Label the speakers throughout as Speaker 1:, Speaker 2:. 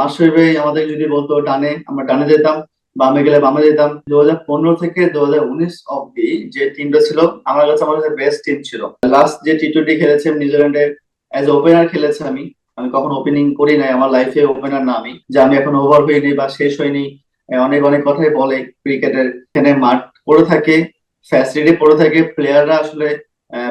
Speaker 1: মাশরাফি ভাই আমাদের যদি বলতো ডানে, আমরা ডানে যেতাম, বামে গেলে বামে যেতাম। 2015 থেকে 2019 অব্দি যে টিমটা ছিল, আমার কাছে বেস্ট টিম ছিল। লাস্ট যে টি-20 খেলেছে নিউজিল্যান্ডে, অ্যাজ ওপেনার খেলেছে। আমি আমি কখনো ওপেনিং করি নাই, আমার লাইফে ওপেনার না আমি, যে আমি এখন ওভার হইনি বা শেষ হয়নি। অনেক অনেক কথাই বলে ক্রিকেটের। এখানে মাঠ পড়ে থাকে, ফ্যাসিলিটি পড়ে থাকে, প্লেয়াররা আসলে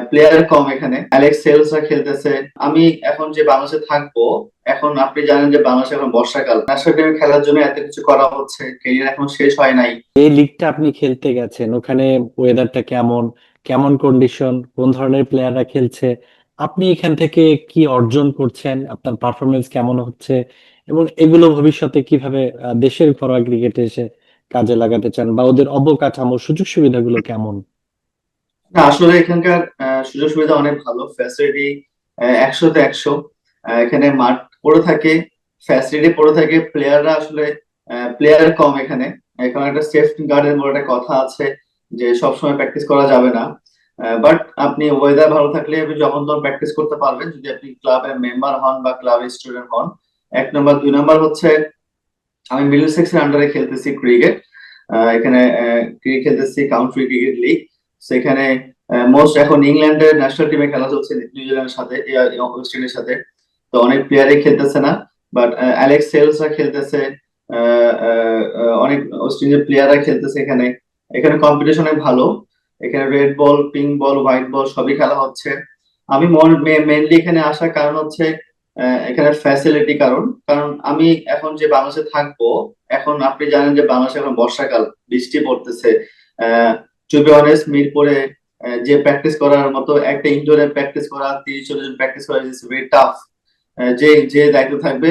Speaker 1: প্লেয়ার কম। এখানে অ্যালেক্স সেলসরা খেলতেছে। আমি এখন যে বাংলাদেশে থাকবো, এখন আপনি জানেন যে বাংলাদেশে এখন বর্ষাকাল, ন্যাশনাল টিমে খেলার জন্য এত কিছু করা হচ্ছে, ক্যারিয়ার এখন শেষ হয় নাই।
Speaker 2: এই লিগটা আপনি খেলতে গেছেন, ওখানে ওয়েদারটা কেমন, কেমন কন্ডিশন, কোন ধরনের প্লেয়াররা খেলছে, আপনি এখান থেকে কি অর্জন করছেন, আপনার পারফরমেন্স কেমন হচ্ছে, এবং এগুলো ভবিষ্যতে কিভাবে দেশের ঘরোয়া ক্রিকেটে এসে কাজে লাগাতে চান, বা ওদের অবকাঠামো সুযোগ সুবিধাগুলো কেমন?
Speaker 1: না, আসলে এখানকার সুযোগ সুবিধা অনেক ভালো, ফ্যাসিলিটি 100-তে 100। এখানে মাঠ পড়ে থাকে, ফ্যাসিলিটি পড়ে থাকে, প্লেয়াররা আসলে প্লেয়ার কম এখানে। এখানে একটা সেফটি গার্ডের বলে একটা কথা আছে, যে সবসময় প্র্যাকটিস করা যাবে না। বাট আপনি ওয়েদার ভালো থাকলে আপনি যখন তখন প্র্যাকটিস করতে পারবেন, যদি আপনি ক্লাবের মেম্বার হন বা ক্লাবের স্টুডেন্ট হন। 1 নম্বর। 2 নম্বর হচ্ছে, আমি মিডলসেক্স এর আন্ডারে খেলতেছি ক্রিকেট। এখানে ক্রিকেট খেলতেছি কাউন্ট্রি ক্রিকেট লিগ। সেখানে মোস্ট এখন ইংল্যান্ডের ন্যাশনাল টিমে খেলা চলছে নিউজিল্যান্ডের সাথে, ওয়েস্ট ইন্ডিজের সাথে। তো অনেক প্লেয়ারই খেলতেছে না, বাট অ্যালেক্স সেলসরা খেলতেছে। অনেক ওয়েস্ট ইন্ডিজের প্লেয়াররা খেলতেছে এখানে। এখানে কম্পিটিশন অনেক ভালো। এখানে red ball, pink ball, white ball সবই খেলা হচ্ছে। আমি মেনলি এখানে আসার কারণ হচ্ছে এখানে ফ্যাসিলিটি। কারণ কারণ আমি এখন যে বাংলাদেশে থাকবো, এখন আপনি জানেন যে বাংলাদেশে এখন বর্ষাকাল, বৃষ্টি পড়তেছে। টু বি অনেস্ট, মিরপুরে যে প্র্যাকটিস করার মতো একটা ইনডোরে প্র্যাকটিস করা, 30-40 জন প্র্যাকটিস করা ইজ ভেরি টাফ। যে যে দায়িত্ব থাকবে,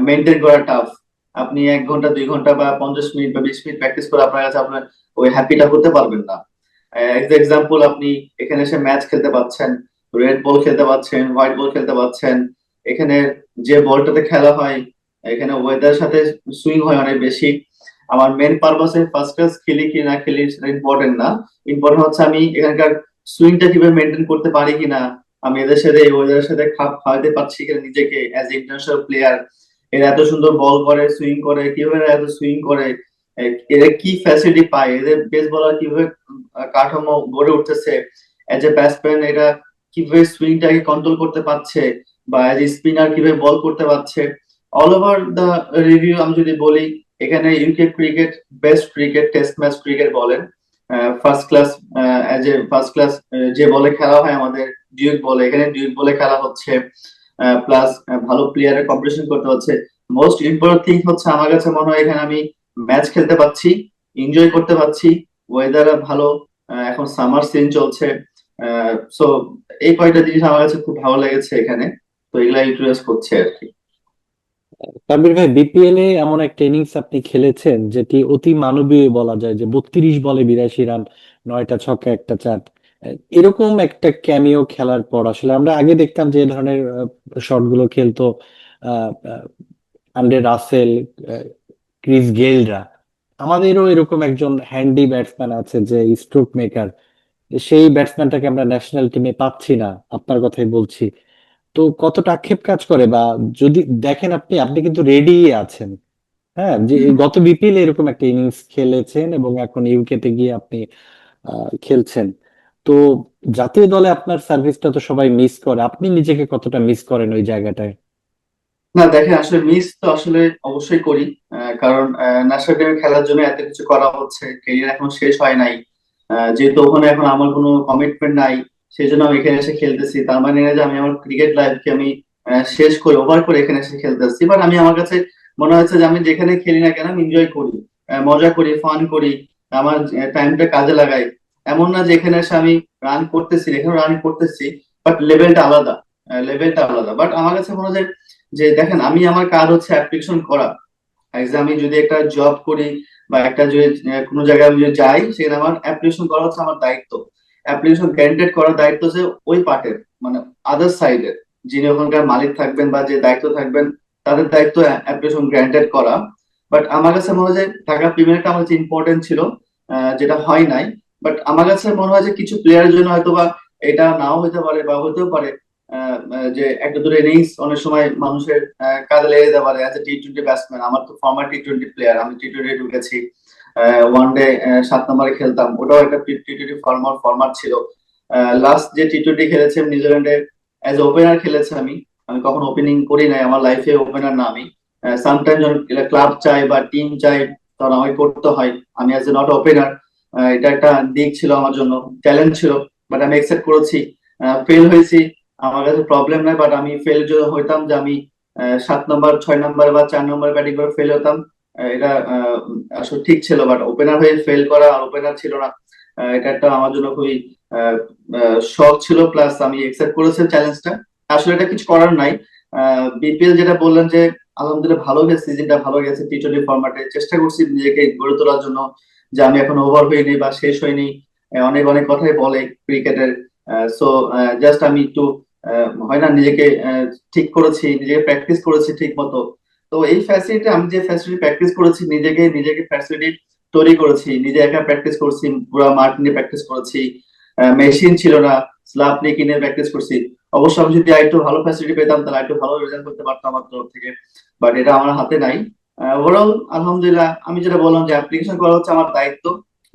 Speaker 1: মেনটেন করা টাফ। আপনি 1 ঘন্টা 2 ঘন্টা বা 50 মিনিট বা 20 মিনিট প্র্যাকটিস করে আপনার কাছে আপনার ওই হ্যাপিটা করতে পারবেন না। এক্সাম্পল, আপনি এখানে এসে ম্যাচ খেলতে পাচ্ছেন, রেড বল খেলতে পাচ্ছেন, হোয়াইট বল খেলতে পাচ্ছেন। এখানে যে বলটাতে খেলা হয়, এখানে ওয়েদার সাথে সুইং হয় অনেক বেশি। আমার মেন পারপাসে ফার্স্ট ক্লাস খেলি কি না খেলি সেটা ইম্পর্টেন্ট না। ইম্পর্টেন্ট হচ্ছে আমি এখানকার সুইংটা কিভাবে মেনটেন করতে পারি কিনা, আমি এদের সাথে এই ওয়েদারের সাথে খাপ খাওয়াতে পারছি কিনা নিজেকে অ্যাজ এ ইন্টারন্যাশনাল প্লেয়ার। এরা এত সুন্দর বল করে, সুইং করে, কিভাবে এরা এত সুইং করে, এরা কি ফ্যাসিলিটি পায়, এদের পেস বলার কিভাবে কাঠামো গড়ে উঠতেছে, এজ এ ব্যাটসম্যান এরা কিভাবে সুইংটাকে কন্ট্রোল করতে পারছে, বা এজ এ স্পিনার কিভাবে বল করতে পারছে। অল ওভার দা রিভিউ আমি যদি বলি, এখানে UK cricket best cricket, test match cricket বলেন, first class. As a first class যে বলে খেলা হয় আমাদের, ডিউক বলে, এখানে ডিউক বলে খেলা হচ্ছে। প্লাস ভালো প্লেয়ারের কম্পিটিশন করতে হচ্ছে। মোস্ট ইম্পর্টেন্ট থিং হচ্ছে আমার কাছে মনে হয় এখানে আমি ম্যাচ খেলতে পাচ্ছি, এনজয় করতে পারছি, ওয়েদার ভালো। এখন সামার সিজন চলছে। সো এই কয়টা জিনিস আমার কাছে খুব ভালো লেগেছে এখানে। তো এগুলা ইউটিলাইজ করছে আর কি।
Speaker 2: তানভীর ভাই, বিপিএল এ এমন একটা ইনিংস আপনি খেলেছেন যেটি অতি মানবীয় বলা যায়, যে 32 বলে 82 রান, 9টা ছক্কা 1টা চার। এরকম একটা ক্যামিও খেলার পর আসলে আমরা আগে দেখতাম যে এই ধরনের শট গুলো খেলতো আহ, আহ, আন্দ্রে রাসেল, আহ, ক্রিস গেইলরা। আমাদেরও এরকম একজন হ্যান্ডি ব্যাটসম্যান আছে যে স্ট্রোক মেকার, সেই ব্যাটসম্যানটাকে আমরা ন্যাশনাল টিমে পাচ্ছি না, আপনার কথাই বলছি। তো কতটা আক্ষেপ কাজ করে, বা যদি দেখেন আপনি আপনি কিন্তু রেডি আছেন, হ্যাঁ, যে এই গত বিপিএল এরকম একটা ইনিংস খেলেছেন এবং এখন ইউকে তে গিয়ে আপনি খেলছেন। তো জাতীয় দলে আপনার সার্ভিসটা তো সবাই মিস করে, আপনি নিজেকে কতটা মিস করেন ওই জায়গাটায়?
Speaker 1: না দেখেন, আসলে মিস তো আসলে অবশ্যই করি। কারণ ন্যাশনাল টিমে খেলার জন্য এত কিছু করা হচ্ছে, ক্যারিয়ার এখন শেষ হয় নাই। যেহেতু ওখানে এখন আমার কোনো কমিটমেন্ট নাই, সেই জন্য আমি এখানে এসে খেলতেছি। তার মানে না যে আমি আমার ক্রিকেট লাইফকে আমি শেষ করে ওভার করে এখানে এসে খেলতেছি। বাট আমি, আমার কাছে মনে হচ্ছে যে আমি যেখানে খেলি না কেন আমি এনজয় করি, মজা করি, ফান করি, আমার টাইমটা কাজে লাগাই। এমন না যে এখানে এসে আমি রান করতেছি, এখানে রান করতেছি, বাট লেভেলটা আলাদা। লেভেলটা আলাদা। বাট আমার কাছে মনে হয় যে দেখেন, আমি আমার কাজ হচ্ছে অ্যাপ্লিকেশন করা। আমি যদি একটা জব করি বা একটা যদি কোনো জায়গায় আমি যদি যাই, সেখানে আমার অ্যাপ্লিকেশন করা হচ্ছে আমার দায়িত্ব। অ্যাপ্লিকেশন গ্যারান্টেড করার দায়িত্ব হচ্ছে ওই পার্টের, মানে আদার সাইডের, যিনি ওখানকার মালিক থাকবেন বা যে দায়িত্ব থাকবেন, তাদের দায়িত্ব অ্যাপ্লিকেশন গ্যারান্টেড করা। বাট আমার কাছে মনে হয় যে ঢাকা প্রিমিয়ারটা আমার কাছে ইম্পর্টেন্ট ছিল, যেটা হয় নাই। বাট আমার কাছে মনে হয় যে কিছু প্লেয়ারের জন্য হয়তো বা এটা নাও হতে পারে বা হতেও পারে। যে একটা দুটো ইনিংস অনেক সময় মানুষের কাজে লেগে যেতে পারে। অ্যাজ এ টি-20 ব্যাটসম্যান, আমার তো ফর্মার টি-20 প্লেয়ার, আমি টি-20 ঢুকেছি। ওয়ানডে 7 নম্বরে খেলতাম, ওটাও একটা টি-20 ফর্মার ছিল। লাস্ট যে টি-20 খেলেছি আমি নিউজিল্যান্ডে অ্যাজ ওপেনার খেলেছি। আমি আমি কখনো ওপেনিং করি নাই, আমার লাইফে ওপেনার না আমি। সামটাইম যখন ক্লাব চাই বা টিম চাই তখন আমাকে করতে হয়। আমি অ্যাজ এ নট ওপেনার, এটা একটা দিক ছিল আমার জন্য, চ্যালেঞ্জ ছিল, বাট আমি একসেপ্ট করেছি। ফেল হয়েছি, আমার কাছে প্রবলেম নাই, বাট আমি ফেল যদি হইতাম যে আমি 7 নম্বর 6 নম্বর বা 4 নম্বর ব্যাটিং করে ফেল হতাম, এটা আসলে ঠিক ছিল। বাট ওপেনার হয়ে ফেল করা, আর ওপেনার ছিল না, এটা একটা আমার জন্য খুবই শখ ছিল। প্লাস আমি একসেপ্ট করেছি চ্যালেঞ্জটা। আসলে এটা কিছু করার নাই। বিপিএল যেটা বললেন যে আলহামদুলিল্লাহ ভালো গেছে, সিজনটা ভালো গেছে। টি-20 ফরম্যাটে চেষ্টা করছি নিজেকে গড়ে তোলার জন্য, যে আমি এখন ওভার হইনি বা শেষ হয়নি। অনেক অনেক কথাই বলে ক্রিকেটের। সো জাস্ট আমি একটু হয় না, নিজেকে ঠিক করেছি, নিজেকে প্র্যাকটিস করেছি ঠিক মতো। তো এই ফ্যাসিলিটি, আমি যে ফ্যাসিলিটি প্র্যাকটিস করেছি, নিজেকে নিজেকে ফ্যাসিলিটি তৈরি করেছি, নিজে একা প্র্যাকটিস করছি, পুরো মাঠ নিয়ে প্র্যাকটিস করেছি। মেশিন ছিল না, স্ল্যাব নিয়ে কিনে প্র্যাকটিস করছি। অবশ্য আমি যদি আরেকটু ভালো ফ্যাসিলিটি পেতাম তাহলে একটু ভালো রেজাল্ট করতে পারতাম আমার তরফ থেকে, বাট এটা আমার হাতে নাই। ওভারঅল আলহামদুলিল্লাহ, আমি যেটা বললাম যে অ্যাপ্লিকেশন করা হচ্ছে আমার দায়িত্ব,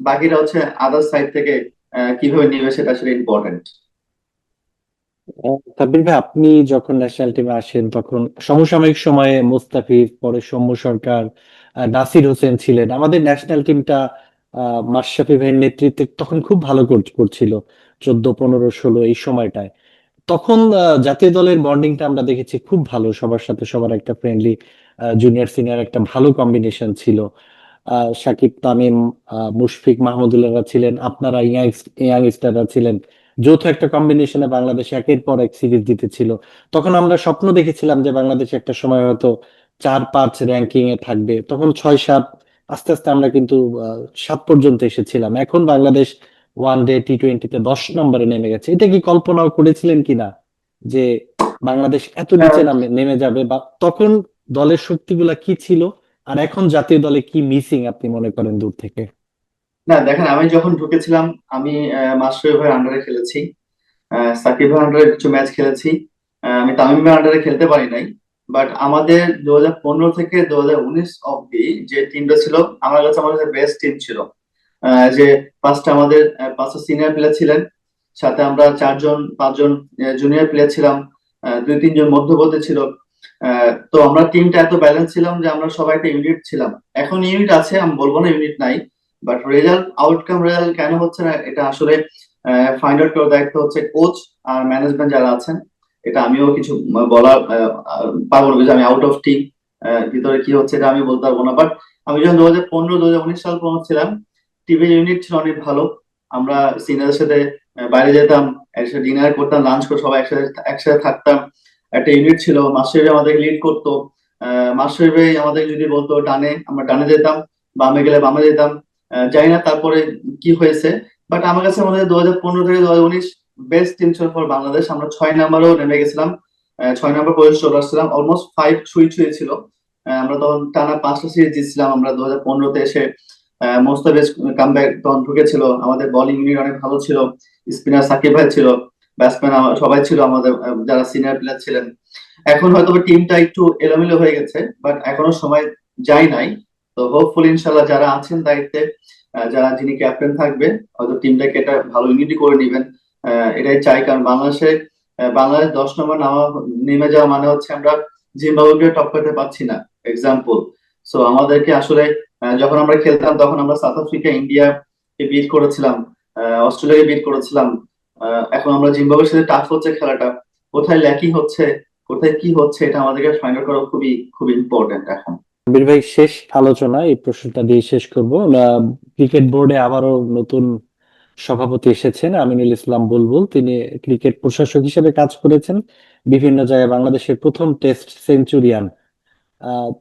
Speaker 1: বাকিটা হচ্ছে আদার সাইড থেকে কিভাবে নিবে সেটা আসলে ইম্পর্টেন্ট।
Speaker 2: তাবির ভাই, আপনি যখন ন্যাশনাল টিমে আসেন তখন সমসাময়িক সময়ে মোস্তাফিজ, পরে সৌম্য সরকার, নাসির হোসেন ছিলেন। আমাদের ন্যাশনাল টিমটা মাশরাফি ভাইয়ের নেতৃত্বে তখন খুব ভালো করছিল, 14, 15, 16 এই সময়টায়। তখন জাতীয় দলের বন্ডিংটা আমরা দেখেছি খুব ভালো, সবার সাথে সবার একটা ফ্রেন্ডলি, জুনিয়র সিনিয়র একটা ভালো কম্বিনেশন ছিল। সাকিব, তামিম, মুশফিক, মাহমুদুল্লাহরা ছিলেন, আপনারা ইয়াংস্টাররা ছিলেন। যৌথ একটা কম্বিনেশনে বাংলাদেশ একের পর এক সিরিজ জিতেছিল। তখন আমরা স্বপ্ন দেখেছিলাম যে বাংলাদেশ একটা সময় হয়তো 4, 5 র্যাঙ্কিং এ থাকবে, তখন 6, 7, আস্তে আস্তে আমরা কিন্তু 7 পর্যন্ত এসেছিলাম। এখন বাংলাদেশ ওয়ান ডে টি-20-তে 10 নম্বরে নেমে গেছে। এটা কি কল্পনাও করেছিলেন কিনা যে বাংলাদেশ এত নিচে নেমে যাবে, বা তখন দলের শক্তিগুলা কি ছিল, আর এখন জাতীয় দলে কি মিসিং আপনি মনে করেন দূর থেকে?
Speaker 1: না দেখেন, আমি যখন ঢুকেছিলাম আমি মাশরাফি ভাইয়ের আন্ডারে খেলেছি, সাকিব ভাইয়ের আন্ডারে কিছু ম্যাচ খেলেছি। আমি তামিম ভাইয়ের আন্ডারে খেলতে পারি নাই। বাট আমাদের 2015 থেকে 2019 অব্দি যে টিমটা ছিল, আমার কাছে বেস্ট টিম ছিল। যে আমাদের 5টা সিনিয়র প্লেয়ার ছিলেন, সাথে আমরা 4 জন 5 জন জুনিয়র প্লেয়ার ছিলাম, 2-3 জন মধ্যপথে ছিল। তো আমরা টিমটা এত ব্যালেন্স ছিলাম যে আমরা সবাই একটা ইউনিট ছিলাম। এখন ইউনিট আছে, আমি বলবো না ইউনিট নাই, বাট রেজাল্ট কেন হচ্ছে না এটা আসলে ফাইন্ড আউট করার দায়িত্ব হচ্ছে কোচ আর ম্যানেজমেন্ট যারা আছেন। এটা আমিও কিছু বলার পারবো না, যে আমি আউট অফ টিম, ভিতরে কি হচ্ছে এটা আমি বলতে পারবো না। বাট আমি যখন 2015 2019 সাল পর্যন্ত ছিলাম, টিমের ইউনিট ছিল অনেক ভালো। আমরা সিনিয়রদের সাথে বাইরে যেতাম, একসাথে ডিনার করতাম, লাঞ্চ করে সবাই একসাথে একসাথে থাকতাম। একটা ইউনিট ছিল, মাস্টার আমাদের লিড করতো। মাস্টার আমাদের যদি বলতো ডানে, আমরা ডানে যেতাম, বামে গেলে বামে যেতাম। জানি না তারপরে কি হয়েছে, বাট আমার কাছে মনে হয় 2015 থেকে 2019 বেস্ট টিম ছিল ফর বাংলাদেশ। আমরা 6 নম্বরেও নেমে গেছিলাম, 6 নম্বর পর্যন্ত চলে আসছিলাম, অলমোস্ট 5 ছুঁই ছুঁই ছিল। আমরা তখন টানা 5টা সিরিজ জিতছিলাম আমরা 2015-তে এসে। মোস্তাফিজ কামব্যাক তখন ঢুকেছিল, আমাদের বোলিং ইউনিট অনেক ভালো ছিল। স্পিনার সাকিব ভাই ছিল, ব্যাটসম্যান সবাই ছিল আমাদের, যারা সিনিয়র প্লেয়ার ছিলেন। এখন হয়তো টিমটা একটু এলোমেলো হয়ে গেছে, বাট এখনো সময় যায় নাই। তো হোপফুলি ইনশাল্লাহ যারা আছেন দায়িত্বে, যিনি ক্যাপ্টেন থাকবে, হয়তো টিমটাকে এটা ভালো ইউনিটি করে নেবেন। এটাই চাই, কারণ বাংলাদেশ 10 নম্বর নেমে যাওয়া মানে হচ্ছে আমরা জিম্বাবুকে টপ করতে পারছি না, এক্সাম্পল। সো আমাদেরকে আসলে যখন আমরা খেলতাম তখন আমরা সাউথ আফ্রিকা, ইন্ডিয়াকে বিট করেছিলাম, অস্ট্রেলিয়াকে বিট করেছিলাম। এখন আমরা জিম্বাবুয়ের সাথে টাফ হচ্ছে খেলাটা, কোথায় ল্যাকিং হচ্ছে, কোথায় কি হচ্ছে, এটা আমাদেরকে ফাইন্ড আউট করা খুবই খুব ইম্পর্টেন্ট এখন।
Speaker 2: আবির ভাই, শেষ আলোচনা এই প্রশ্নটা দিয়ে শেষ করব। ক্রিকেট বোর্ডে আবারও নতুন সভাপতি এসেছেন, আমিনুল ইসলাম বুলবুল। তিনি ক্রিকেট প্রশাসক হিসেবে কাজ করেছেন, বিভিন্ন জায়গায় বাংলাদেশের প্রথম টেস্ট সেঞ্চুরিয়ান।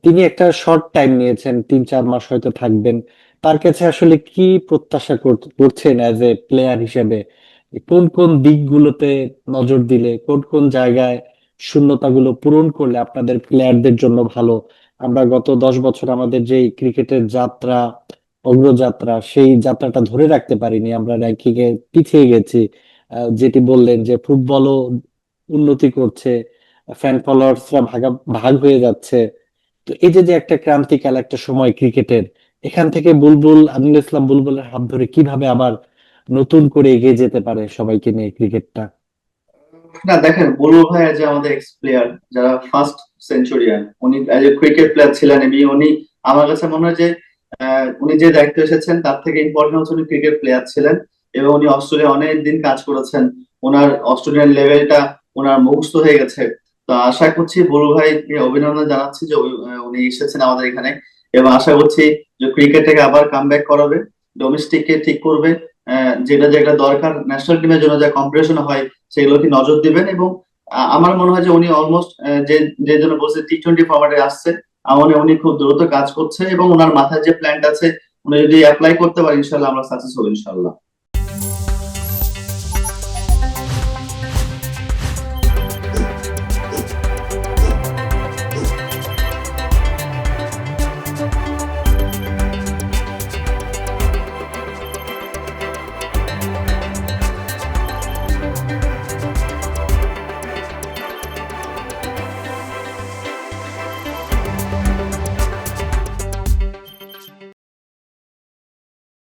Speaker 2: তিনি একটা শর্ট টাইম নিয়েছেন, 3, 4 মাস হয়তো থাকবেন। তার কাছে আসলে কি প্রত্যাশা করছেন অ্যাজ এ প্লেয়ার হিসেবে? কোন কোন দিকগুলোতে নজর দিলে, কোন কোন জায়গায় শূন্যতাগুলো পূরণ করলে আপনাদের প্লেয়ারদের জন্য ভালো? আমরা গত 10 বছর আমাদের যে ক্রিকেটের যাত্রা, অগ্রযাত্রা, সেই যাত্রাটা ধরে রাখতে পারিনি, আমরা র্যাঙ্কিং এ পিছিয়ে গেছি। যেটি বললেন যে ফুটবলও উন্নতি করছে, ফ্যান ফলোয়ার্সরা ভাগ হয়ে যাচ্ছে। তো এই যে যে একটা ক্রান্তিকাল একটা সময় ক্রিকেটের, এখান থেকে বুলবুল আমিনুল ইসলাম বুলবুলের হাত ধরে কিভাবে আবার নতুন করে এগিয়ে যেতে পারে সবাইকে নিয়ে ক্রিকেটটা?
Speaker 1: না দেখেন, বুলবুল ভাই যে আমাদের এক্স প্লেয়ার, যারা ফার্স্ট সেঞ্চুরিয়ান, উনি এজ এ ক্রিকেট প্লেয়ার ছিলেন, এবং উনি আমার কাছে মনে হয় যে উনি যে দায়িত্ব এসেছেন তার থেকে ইম্পর্টেন্ট হচ্ছে উনি ক্রিকেট প্লেয়ার ছিলেন, এবং উনি অস্ট্রেলিয়া অনেক দিন কাজ করেছেন। ওনার অস্ট্রেলিয়ান লেভেলটা ওনার মুখস্থ হয়ে গেছে। তো আশা করছি বুলবুল ভাইকে অভিনন্দন জানাচ্ছি যে উনি এসেছেন আমাদের এখানে, এবং আশা করছি যে ক্রিকেটটাকে আবার কামব্যাক করাবে, ডোমেস্টিককে ঠিক করবে। যেটা যেটা দরকার ন্যাশনাল টিমের জন্য, যা কম্পিটিশন হয় সেগুলো কি নজর দিবেন। এবং আমার মনে হয় যে উনি অলমোস্ট যে যে জন্য বলছে T20 ফরম্যাটে আসছে, আমার মনে হয় উনি খুব দ্রুত কাজ করছে, এবং ওনার মাথায় যে প্ল্যানটা আছে উনি যদি অ্যাপ্লাই করতে পারে ইনশাল্লাহ আমরা সাকসেস হবো ইনশাল্লাহ।